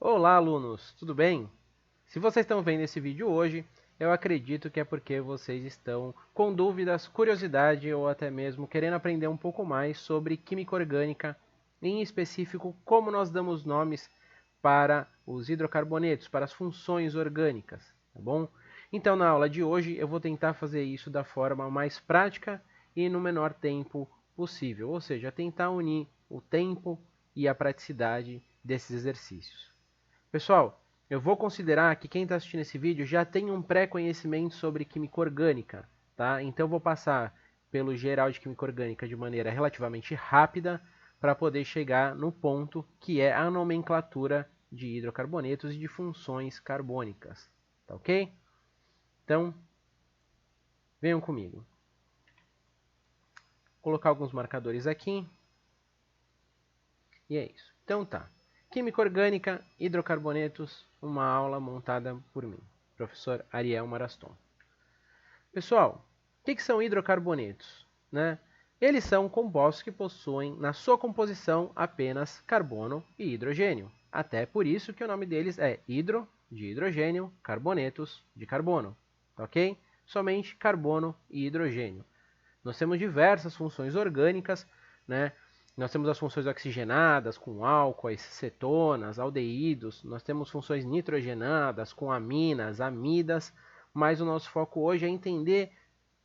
Olá, alunos, tudo bem? Se vocês estão vendo esse vídeo hoje, eu acredito que é porque vocês estão com dúvidas, curiosidade ou até mesmo querendo aprender um pouco mais sobre química orgânica, em específico como nós damos nomes para os hidrocarbonetos, para as funções orgânicas, tá bom? Então, na aula de hoje, eu vou tentar fazer isso da forma mais prática e no menor tempo possível, ou seja, tentar unir o tempo e a praticidade desses exercícios. Pessoal, eu vou considerar que quem está assistindo esse vídeo já tem um pré-conhecimento sobre química orgânica, tá? Então eu vou passar pelo geral de química orgânica de maneira relativamente rápida para poder chegar no ponto que é a nomenclatura de hidrocarbonetos e de funções carbônicas, tá ok? Então, venham comigo. Vou colocar alguns marcadores aqui. E é isso. Então tá. Química orgânica, hidrocarbonetos, uma aula montada por mim, professor Ariel Maraston. Pessoal, o que são hidrocarbonetos? Né? Eles são compostos que possuem na sua composição apenas carbono e hidrogênio. Até por isso que o nome deles é hidro, de hidrogênio, carbonetos, de carbono. Ok? Somente carbono e hidrogênio. Nós temos diversas funções orgânicas, né? Nós temos as funções oxigenadas com álcoois, cetonas, aldeídos. Nós temos funções nitrogenadas com aminas, amidas. Mas o nosso foco hoje é entender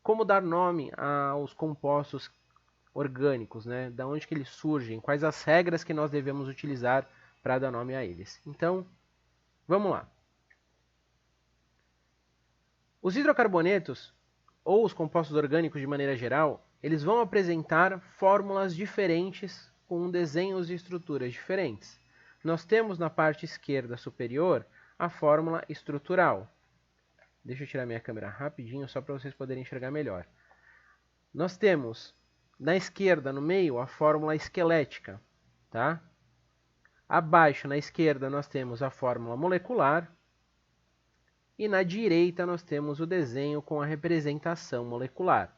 como dar nome aos compostos orgânicos, né? Da onde que eles surgem, quais as regras que nós devemos utilizar para dar nome a eles. Então, vamos lá. Os hidrocarbonetos, ou os compostos orgânicos de maneira geral, eles vão apresentar fórmulas diferentes com desenhos e estruturas diferentes. Nós temos na parte esquerda superior a fórmula estrutural. Deixa eu tirar minha câmera rapidinho só para vocês poderem enxergar melhor. Nós temos na esquerda, no meio, a fórmula esquelética. Tá? Abaixo, na esquerda, nós temos a fórmula molecular. E na direita nós temos o desenho com a representação molecular.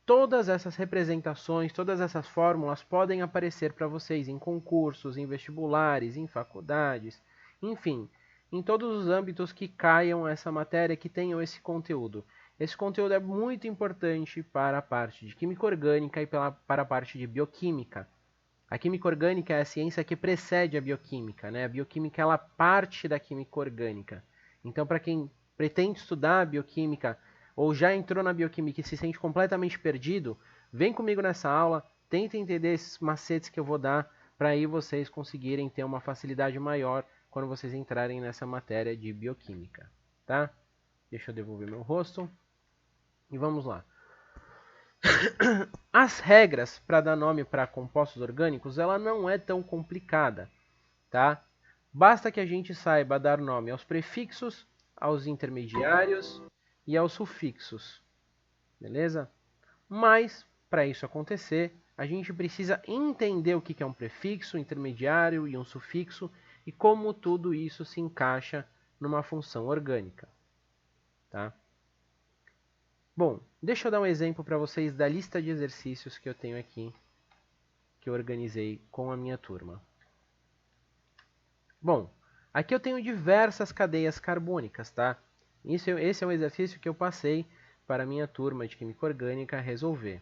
Todas essas representações, todas essas fórmulas podem aparecer para vocês em concursos, em vestibulares, em faculdades, enfim, em todos os âmbitos que caiam essa matéria, que tenham esse conteúdo. Esse conteúdo é muito importante para a parte de química orgânica e para a parte de bioquímica. A química orgânica é a ciência que precede a bioquímica, né? A bioquímica ela parte da química orgânica. Então, para quem pretende estudar bioquímica ou já entrou na bioquímica e se sente completamente perdido, vem comigo nessa aula, tenta entender esses macetes que eu vou dar para aí vocês conseguirem ter uma facilidade maior quando vocês entrarem nessa matéria de bioquímica, tá? Deixa eu devolver meu rosto e vamos lá. As regras para dar nome para compostos orgânicos, ela não é tão complicada, tá? Basta que a gente saiba dar nome aos prefixos, aos intermediários e aos sufixos, beleza? Mas, para isso acontecer, a gente precisa entender o que é um prefixo, um intermediário e um sufixo e como tudo isso se encaixa numa função orgânica, tá? Bom, deixa eu dar um exemplo para vocês da lista de exercícios que eu tenho aqui, que eu organizei com a minha turma. Bom, aqui eu tenho diversas cadeias carbônicas, tá? Esse é um exercício que eu passei para a minha turma de Química Orgânica resolver.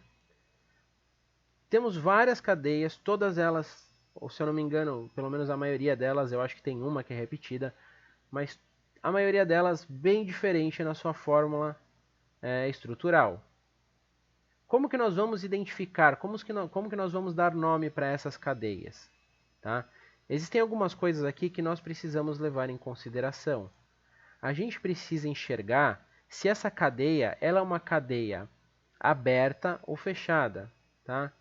Temos várias cadeias, todas elas, ou se eu não me engano, pelo menos a maioria delas, eu acho que tem uma que é repetida, mas a maioria delas bem diferente na sua fórmula estrutural. Como que nós vamos identificar, como que nós vamos dar nome para essas cadeias? Tá? Existem algumas coisas aqui que nós precisamos levar em consideração. A gente precisa enxergar se essa cadeia ela é uma cadeia aberta ou fechada. Tá?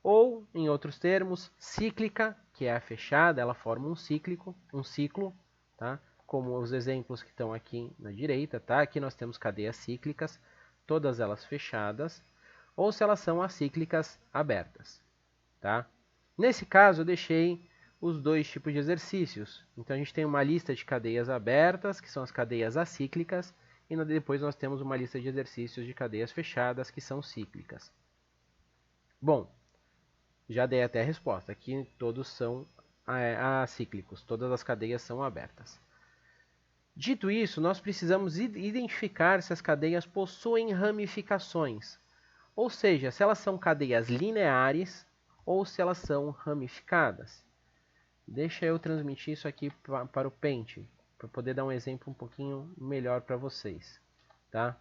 Ou, em outros termos, cíclica, que é a fechada, ela forma um ciclo, tá? Como os exemplos que estão aqui na direita. Tá? Aqui nós temos cadeias cíclicas, todas elas fechadas, ou se elas são acíclicas abertas. Tá? Nesse caso, eu deixei os dois tipos de exercícios. Então, a gente tem uma lista de cadeias abertas, que são as cadeias acíclicas, e depois nós temos uma lista de exercícios de cadeias fechadas, que são cíclicas. Bom, já dei até a resposta. Aqui todos são acíclicos, todas as cadeias são abertas. Dito isso, nós precisamos identificar se as cadeias possuem ramificações, ou seja, se elas são cadeias lineares ou se elas são ramificadas. Deixa eu transmitir isso aqui para o Paint, para poder dar um exemplo um pouquinho melhor para vocês, tá?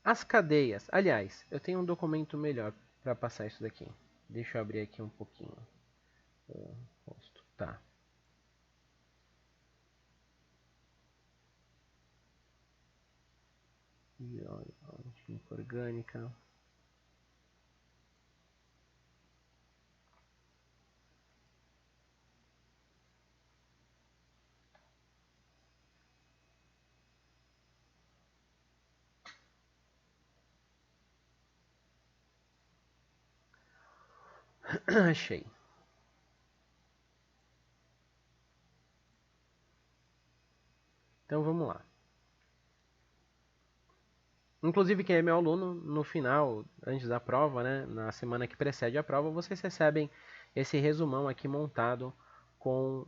As cadeias, aliás, eu tenho um documento melhor para passar isso daqui. Deixa eu abrir aqui um pouquinho o rosto, tá? Química orgânica. Achei. Então vamos lá. Inclusive, quem é meu aluno, no final, antes da prova, né, na semana que precede a prova, vocês recebem esse resumão aqui montado com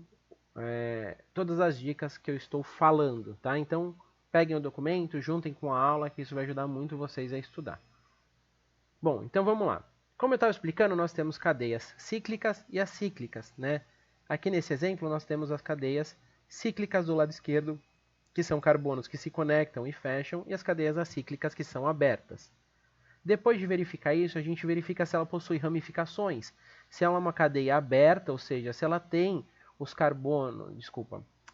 todas as dicas que eu estou falando, tá? Então, peguem o documento, juntem com a aula, que isso vai ajudar muito vocês a estudar. Bom, então vamos lá. Como eu estava explicando, nós temos cadeias cíclicas e acíclicas, né? Aqui nesse exemplo, nós temos as cadeias cíclicas do lado esquerdo, que são carbonos que se conectam e fecham, e as cadeias acíclicas que são abertas. Depois de verificar isso, a gente verifica se ela possui ramificações. Se ela é uma cadeia aberta, ou seja, se ela tem os carbonos,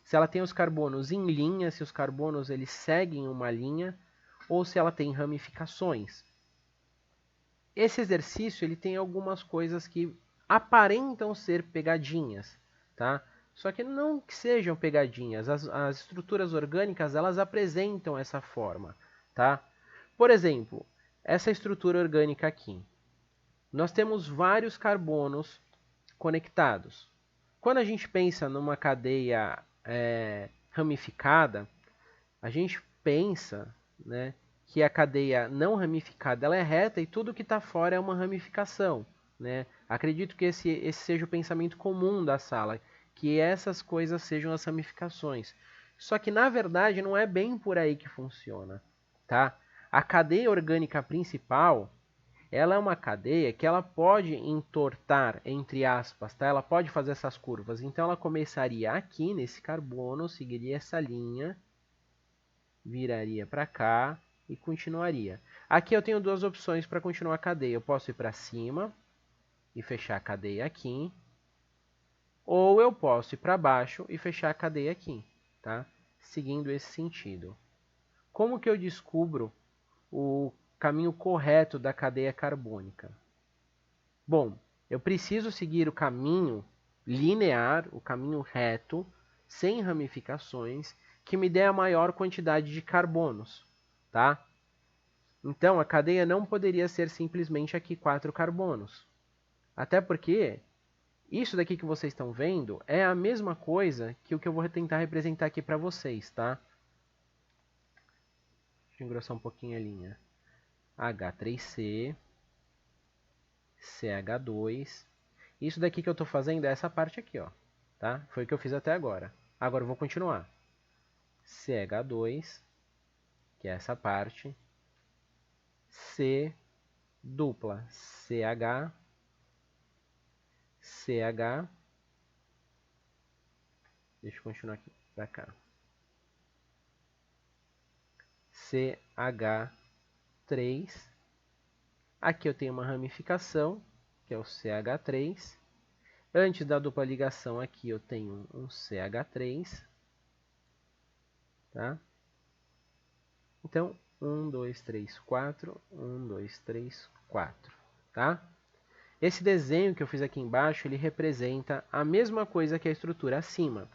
se ela tem os carbonos em linha, se os carbonos eles seguem uma linha, ou se ela tem ramificações. Esse exercício ele tem algumas coisas que aparentam ser pegadinhas, tá? Só que não que sejam pegadinhas, as estruturas orgânicas elas apresentam essa forma, tá? Por exemplo, essa estrutura orgânica aqui. Nós temos vários carbonos conectados. Quando a gente pensa numa cadeia ramificada, a gente pensa, né, que a cadeia não ramificada ela é reta e tudo que está fora é uma ramificação, né? Acredito que esse seja o pensamento comum da sala, que essas coisas sejam as ramificações. Só que, na verdade, não é bem por aí que funciona, tá? A cadeia orgânica principal, ela é uma cadeia que ela pode entortar, entre aspas, tá? Ela pode fazer essas curvas. Então, ela começaria aqui, nesse carbono, seguiria essa linha, viraria para cá e continuaria. Aqui eu tenho duas opções para continuar a cadeia. Eu posso ir para cima e fechar a cadeia aqui, ou eu posso ir para baixo e fechar a cadeia aqui, tá? Seguindo esse sentido. Como que eu descubro o caminho correto da cadeia carbônica? Bom, eu preciso seguir o caminho linear, o caminho reto, sem ramificações, que me dê a maior quantidade de carbonos, tá? Então, a cadeia não poderia ser simplesmente aqui 4 carbonos. Até porque isso daqui que vocês estão vendo é a mesma coisa que o que eu vou tentar representar aqui para vocês, tá? Deixa eu engrossar um pouquinho a linha. H3C, CH2. Isso daqui que eu estou fazendo é essa parte aqui, ó, tá? Foi o que eu fiz até agora. Agora eu vou continuar. CH2, que é essa parte. C dupla CH, CH. Deixa eu continuar aqui para cá. CH3. Aqui eu tenho uma ramificação, que é o CH3. Antes da dupla ligação aqui eu tenho um CH3. Tá? Então, 1, 2, 3, 4. 1, 2, 3, 4. Tá? Esse desenho que eu fiz aqui embaixo, ele representa a mesma coisa que a estrutura acima.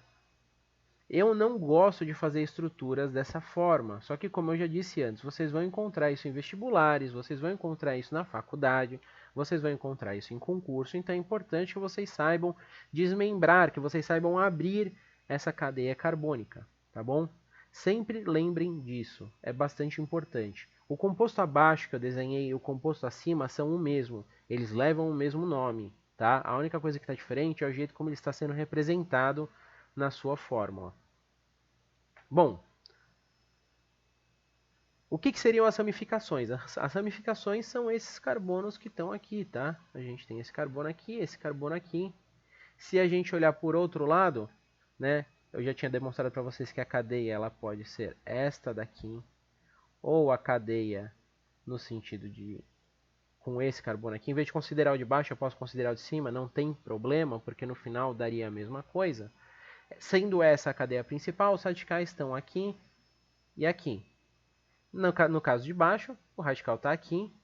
Eu não gosto de fazer estruturas dessa forma, só que como eu já disse antes, vocês vão encontrar isso em vestibulares, vocês vão encontrar isso na faculdade, vocês vão encontrar isso em concurso, então é importante que vocês saibam desmembrar, que vocês saibam abrir essa cadeia carbônica, tá bom? Sempre lembrem disso, é bastante importante. O composto abaixo que eu desenhei e o composto acima são o mesmo. Eles levam o mesmo nome, tá? A única coisa que está diferente é o jeito como ele está sendo representado na sua fórmula. Bom, o que seriam as ramificações? As ramificações são esses carbonos que estão aqui, tá? A gente tem esse carbono aqui, esse carbono aqui. Se a gente olhar por outro lado, né? Eu já tinha demonstrado para vocês que a cadeia ela pode ser esta daqui, ou a cadeia no sentido de com esse carbono aqui. Em vez de considerar o de baixo, eu posso considerar o de cima, não tem problema, porque no final daria a mesma coisa. Sendo essa a cadeia principal, os radicais estão aqui e aqui. No caso de baixo, o radical está aqui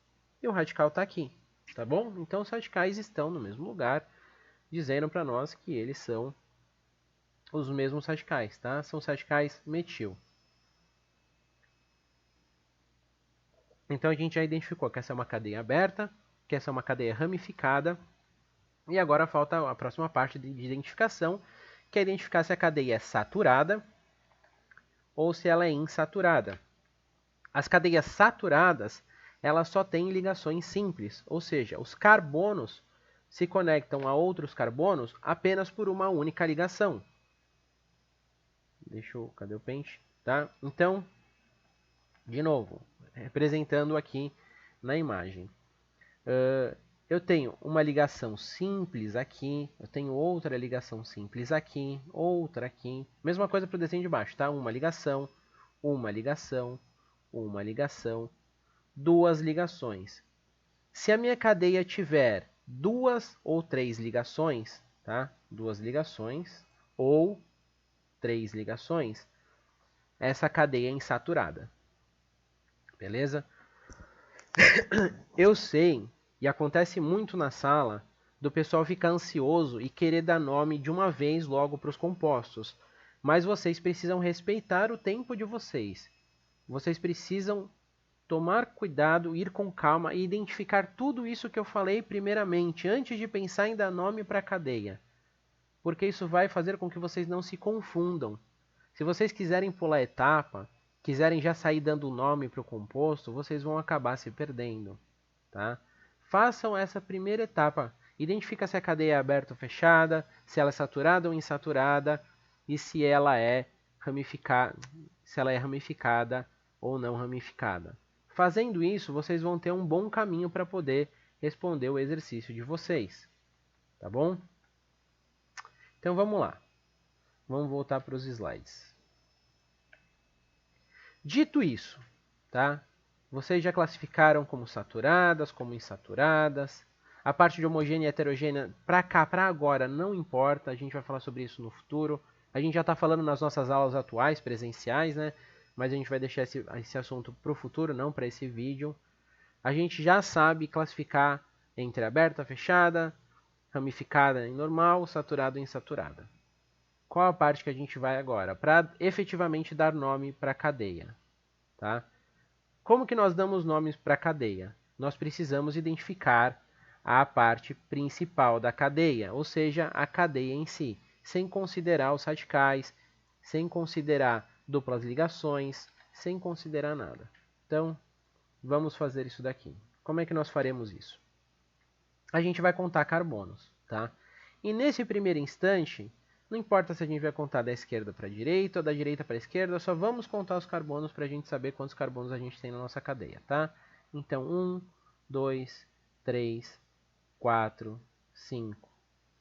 e o radical está aqui, tá bom? Então os radicais estão no mesmo lugar, dizendo para nós que eles são os mesmos radicais, tá? São os radicais metil. Então a gente já identificou que essa é uma cadeia aberta, que essa é uma cadeia ramificada, e agora falta a próxima parte de identificação, que é identificar se a cadeia é saturada ou se ela é insaturada. As cadeias saturadas, elas só têm ligações simples, ou seja, os carbonos se conectam a outros carbonos apenas por uma única ligação. Cadê o pente? Tá? Então, de novo, representando aqui na imagem. Eu tenho uma ligação simples aqui, eu tenho outra ligação simples aqui, outra aqui. Mesma coisa para o desenho de baixo, tá? Uma ligação, uma ligação, uma ligação, duas ligações. Se a minha cadeia tiver duas ou três ligações, tá? Duas ligações ou três ligações, essa cadeia é insaturada. Beleza? Eu sei, e acontece muito na sala, do pessoal ficar ansioso e querer dar nome de uma vez logo para os compostos. Mas vocês precisam respeitar o tempo de vocês. Vocês precisam tomar cuidado, ir com calma e identificar tudo isso que eu falei primeiramente, antes de pensar em dar nome para a cadeia. Porque isso vai fazer com que vocês não se confundam. Se vocês quiserem pular etapa, quiserem já sair dando nome para o composto, vocês vão acabar se perdendo. Tá? Façam essa primeira etapa. Identifica se a cadeia é aberta ou fechada, se ela é saturada ou insaturada e se ela é ramificada ou não ramificada. Fazendo isso, vocês vão ter um bom caminho para poder responder o exercício de vocês. Tá bom? Então vamos lá. Vamos voltar para os slides. Dito isso, tá? Vocês já classificaram como saturadas, como insaturadas. A parte de homogênea e heterogênea, para cá, para agora, não importa. A gente vai falar sobre isso no futuro. A gente já está falando nas nossas aulas atuais, presenciais, né? Mas a gente vai deixar esse assunto para o futuro, não para esse vídeo. A gente já sabe classificar entre aberta, fechada, ramificada e normal, saturada e insaturada. Qual a parte que a gente vai agora? Para efetivamente dar nome para a cadeia. Tá? Como que nós damos nomes para a cadeia? Nós precisamos identificar a parte principal da cadeia, ou seja, a cadeia em si, sem considerar os radicais, sem considerar duplas ligações, sem considerar nada. Então, vamos fazer isso daqui. Como é que nós faremos isso? A gente vai contar carbonos, tá? E nesse primeiro instante, não importa se a gente vai contar da esquerda para a direita ou da direita para a esquerda, só vamos contar os carbonos para a gente saber quantos carbonos a gente tem na nossa cadeia, tá? Então, 1, 2, 3, 4, 5,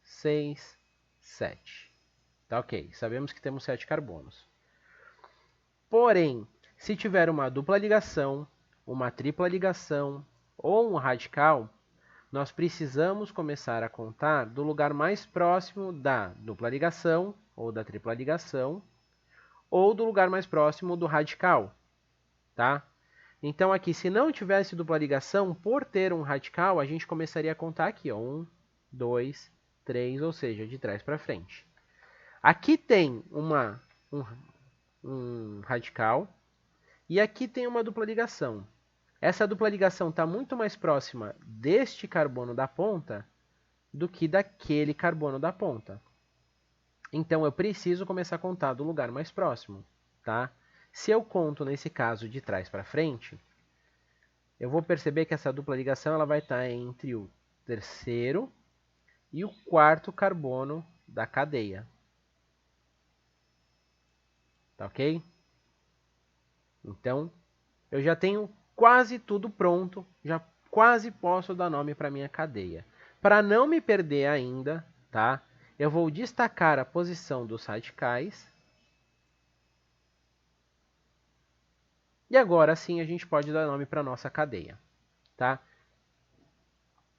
6, 7. Tá ok, sabemos que temos 7 carbonos. Porém, se tiver uma dupla ligação, uma tripla ligação ou um radical, nós precisamos começar a contar do lugar mais próximo da dupla ligação ou da tripla ligação ou do lugar mais próximo do radical, tá? Então aqui, se não tivesse dupla ligação, por ter um radical, a gente começaria a contar aqui, ó, 1, 2, 3, ou seja, de trás para frente. Aqui tem um radical e aqui tem uma dupla ligação. Essa dupla ligação está muito mais próxima deste carbono da ponta do que daquele carbono da ponta. Então eu preciso começar a contar do lugar mais próximo, tá? Se eu conto nesse caso de trás para frente, eu vou perceber que essa dupla ligação ela vai estar entre o terceiro e o quarto carbono da cadeia. Tá ok? Então, eu já tenho quase tudo pronto, já quase posso dar nome para minha cadeia. Para não me perder ainda, tá? Eu vou destacar a posição dos radicais. E agora sim a gente pode dar nome para a nossa cadeia, tá?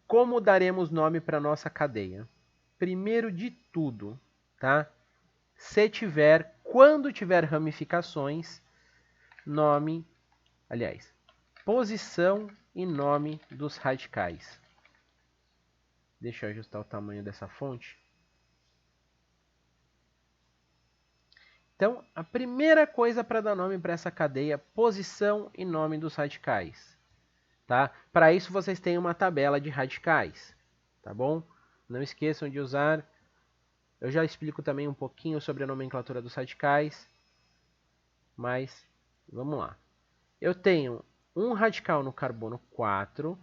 Como daremos nome para a nossa cadeia? Primeiro de tudo, tá? Quando tiver ramificações, posição e nome dos radicais. Deixa eu ajustar o tamanho dessa fonte. Então, a primeira coisa para dar nome para essa cadeia, posição e nome dos radicais. Tá? Para isso, vocês têm uma tabela de radicais. Tá bom? Não esqueçam de usar. Eu já explico também um pouquinho sobre a nomenclatura dos radicais. Mas, vamos lá. Eu tenho um radical no carbono 4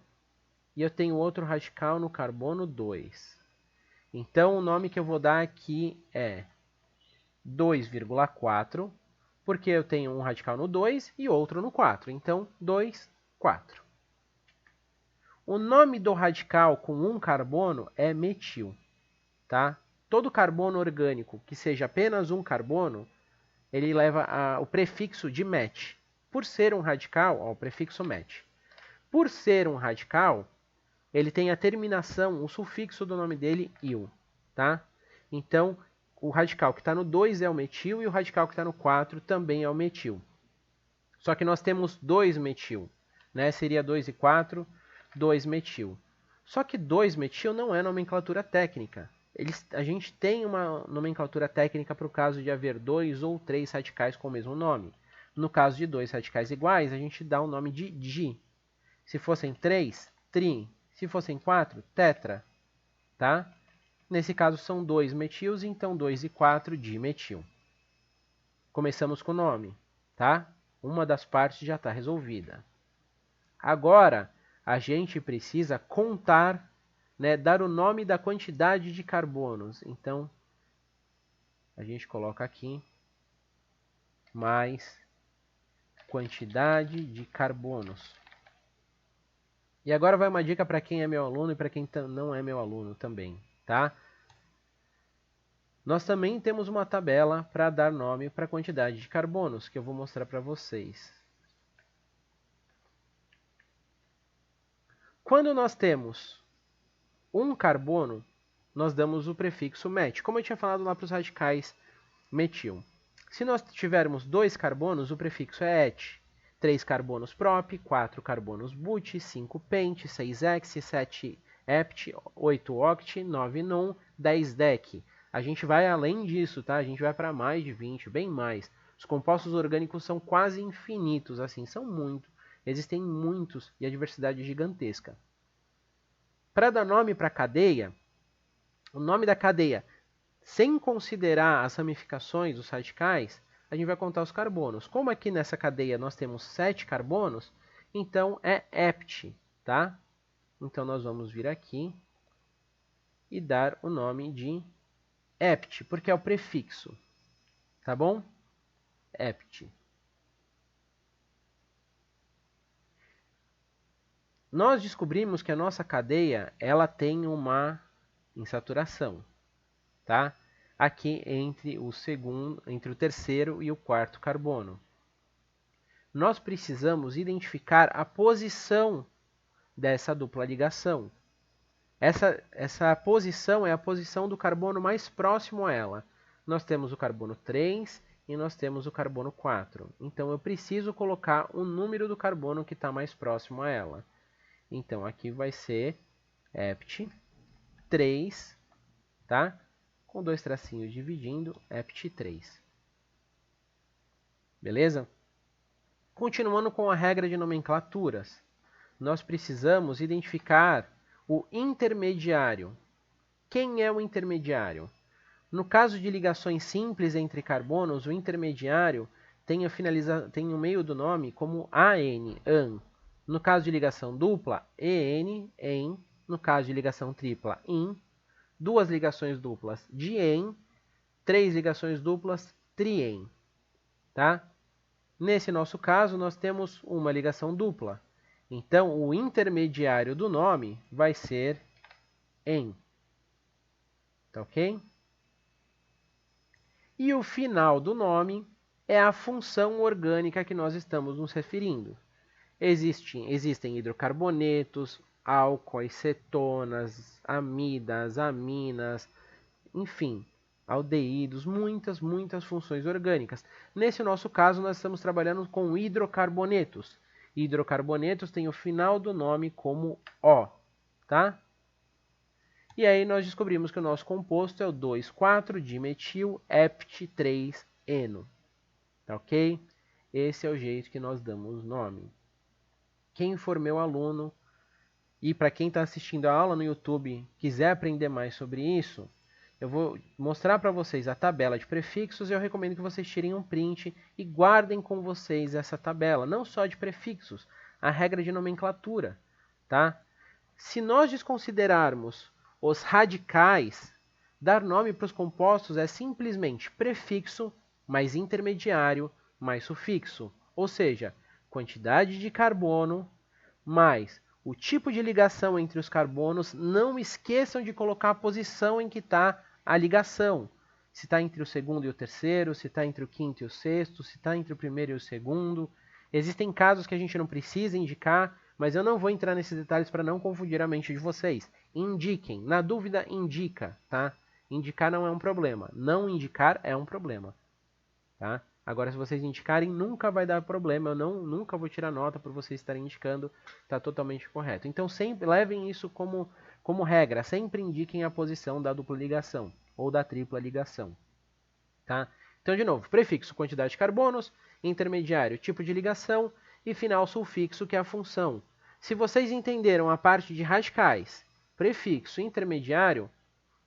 e eu tenho outro radical no carbono 2. Então, o nome que eu vou dar aqui é 2,4, porque eu tenho um radical no 2 e outro no 4. Então, 2, 4. O nome do radical com um carbono é metil. Tá? Todo carbono orgânico que seja apenas um carbono, ele leva o prefixo de met. Por ser um radical, o prefixo met. Por ser um radical, ele tem a terminação, o sufixo do nome dele, il. Tá? Então, o radical que está no 2 é o metil e o radical que está no 4 também é o metil. Só que nós temos 2 metil. Né? Seria 2 e 4, 2 metil. Só que 2 metil não é nomenclatura técnica. A gente tem uma nomenclatura técnica para o caso de haver 2 ou 3 radicais com o mesmo nome. No caso de 2 radicais iguais, a gente dá o nome de di. Se fossem 3, tri. Se fossem 4, tetra. Tá? Nesse caso são 2 metils, então 2 e 4 dimetil. Começamos com o nome, tá? Uma das partes já está resolvida. Agora, a gente precisa contar, né, dar o nome da quantidade de carbonos. Então, a gente coloca aqui mais quantidade de carbonos. E agora vai uma dica para quem é meu aluno e para quem não é meu aluno também, tá? Nós também temos uma tabela para dar nome para a quantidade de carbonos, que eu vou mostrar para vocês. Quando nós temos um carbono, nós damos o prefixo met, como eu tinha falado lá para os radicais metil. Se nós tivermos 2 carbonos, o prefixo é et. 3 carbonos prop, 4 carbonos but, 5 pent, 6 hex, 7 hept, 8 oct, 9 non, 10 dec. A gente vai além disso, tá? A gente vai para mais de 20, bem mais. Os compostos orgânicos são quase infinitos, assim, são muitos. Existem muitos e a diversidade é gigantesca. Para dar nome para a cadeia, o nome da cadeia, sem considerar as ramificações, os radicais, a gente vai contar os carbonos. Como aqui nessa cadeia nós temos 7 carbonos, então é hept, tá? Então nós vamos vir aqui e dar o nome de hept, porque é o prefixo, tá bom? Hept. Nós descobrimos que a nossa cadeia ela tem uma insaturação, tá? Aqui entre o terceiro e o quarto carbono. Nós precisamos identificar a posição dessa dupla ligação. Essa posição é a posição do carbono mais próximo a ela. Nós temos o carbono 3 e nós temos o carbono 4. Então, eu preciso colocar o número do carbono que está mais próximo a ela. Então, aqui vai ser hept 3, tá? Com 2 tracinhos dividindo, hept 3. Beleza? Continuando com a regra de nomenclaturas, nós precisamos identificar o intermediário. Quem é o intermediário? No caso de ligações simples entre carbonos, o intermediário tem o meio do nome como AN, AN. No caso de ligação dupla, en, en. No caso de ligação tripla, in. 2 ligações duplas, dien. 3 ligações duplas, trien. Tá? Nesse nosso caso, nós temos uma ligação dupla. Então, o intermediário do nome vai ser en. Tá ok? E o final do nome é a função orgânica que nós estamos nos referindo. Existem hidrocarbonetos, álcoois, cetonas, amidas, aminas, enfim, aldeídos, muitas funções orgânicas. Nesse nosso caso, nós estamos trabalhando com hidrocarbonetos. Hidrocarbonetos têm o final do nome como O, tá? E aí nós descobrimos que o nosso composto é o 2,4-dimetil-hept3-eno. Tá ok? Esse é o jeito que nós damos nome. Quem for meu aluno e para quem está assistindo a aula no YouTube quiser aprender mais sobre isso, eu vou mostrar para vocês a tabela de prefixos e eu recomendo que vocês tirem um print e guardem com vocês essa tabela, não só de prefixos, a regra de nomenclatura, tá? Se nós desconsiderarmos os radicais, dar nome para os compostos é simplesmente prefixo mais intermediário mais sufixo, ou seja, quantidade de carbono mais o tipo de ligação entre os carbonos. Não esqueçam de colocar a posição em que está a ligação. Se está entre o segundo e o terceiro, se está entre o quinto e o sexto, se está entre o primeiro e o segundo. Existem casos que a gente não precisa indicar, mas eu não vou entrar nesses detalhes para não confundir a mente de vocês. Indiquem. Na dúvida, indica, tá? Indicar não é um problema. Não indicar é um problema, tá? Agora, se vocês indicarem, nunca vai dar problema. Eu nunca vou tirar nota por vocês estarem indicando. Está totalmente correto. Então, sempre levem isso como regra. Sempre indiquem a posição da dupla ligação ou da tripla ligação, tá? Então, de novo, prefixo, quantidade de carbonos, intermediário, tipo de ligação e final sufixo, que é a função. Se vocês entenderam a parte de radicais, prefixo, intermediário,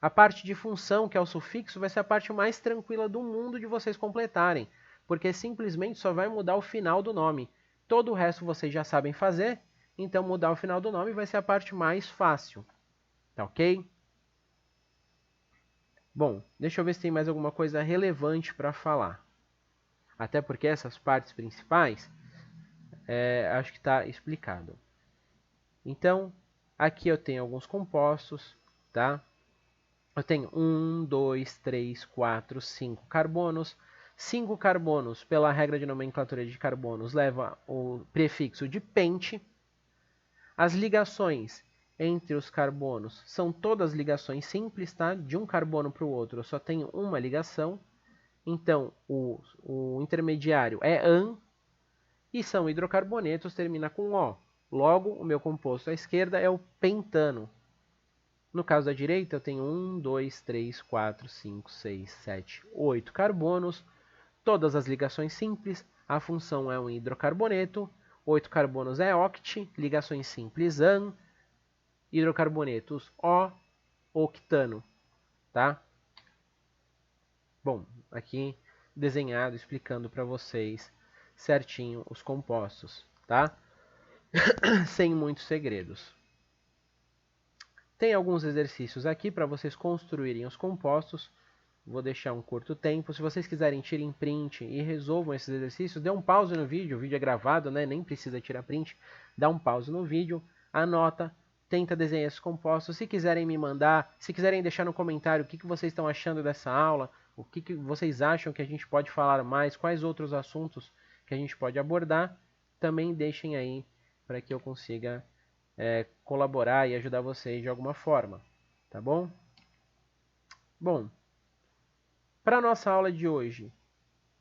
a parte de função, que é o sufixo, vai ser a parte mais tranquila do mundo de vocês completarem, porque simplesmente só vai mudar o final do nome. Todo o resto vocês já sabem fazer, então mudar o final do nome vai ser a parte mais fácil. Tá ok? Bom, deixa eu ver se tem mais alguma coisa relevante para falar. Até porque essas partes principais, acho que está explicado. Então, aqui eu tenho alguns compostos, tá? Eu tenho 1, 2, 3, 4, 5 carbonos. 5 carbonos, pela regra de nomenclatura de carbonos, leva o prefixo de pente. As ligações entre os carbonos são todas ligações simples, tá? De um carbono para o outro eu só tenho uma ligação. Então, o intermediário é AN. E são hidrocarbonetos, termina com O. Logo, o meu composto à esquerda é o pentano. No caso da direita, eu tenho 1, 2, 3, 4, 5, 6, 7, 8 carbonos. Todas as ligações simples. A função é um hidrocarboneto. 8 carbonos é oct. Ligações simples AN. Hidrocarbonetos O. Octano. Tá? Bom, aqui desenhado, explicando para vocês certinho os compostos, tá? Sem muitos segredos. Tem alguns exercícios aqui para vocês construírem os compostos. Vou deixar um curto tempo. Se vocês quiserem, tirem print e resolvam esses exercícios. Dê um pause no vídeo. O vídeo é gravado, né? Nem precisa tirar print. Dá um pause no vídeo, anota, tenta desenhar esses compostos. Se quiserem me mandar, se quiserem deixar no comentário o que vocês estão achando dessa aula, o que vocês acham que a gente pode falar mais, quais outros assuntos que a gente pode abordar, também deixem aí para que eu consiga colaborar e ajudar vocês de alguma forma, tá bom? Bom, para a nossa aula de hoje,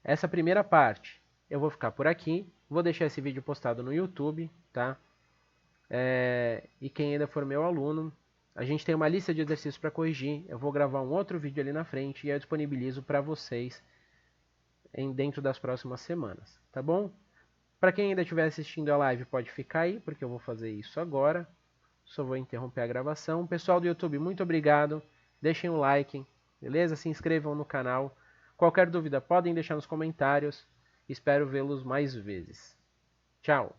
essa primeira parte, eu vou ficar por aqui. Vou deixar esse vídeo postado no YouTube, tá? E quem ainda for meu aluno, a gente tem uma lista de exercícios para corrigir. Eu vou gravar um outro vídeo ali na frente e eu disponibilizo para vocês dentro das próximas semanas, tá bom? Para quem ainda estiver assistindo a live, pode ficar aí, porque eu vou fazer isso agora. Só vou interromper a gravação. Pessoal do YouTube, muito obrigado. Deixem um like, beleza? Se inscrevam no canal. Qualquer dúvida, podem deixar nos comentários. Espero vê-los mais vezes. Tchau!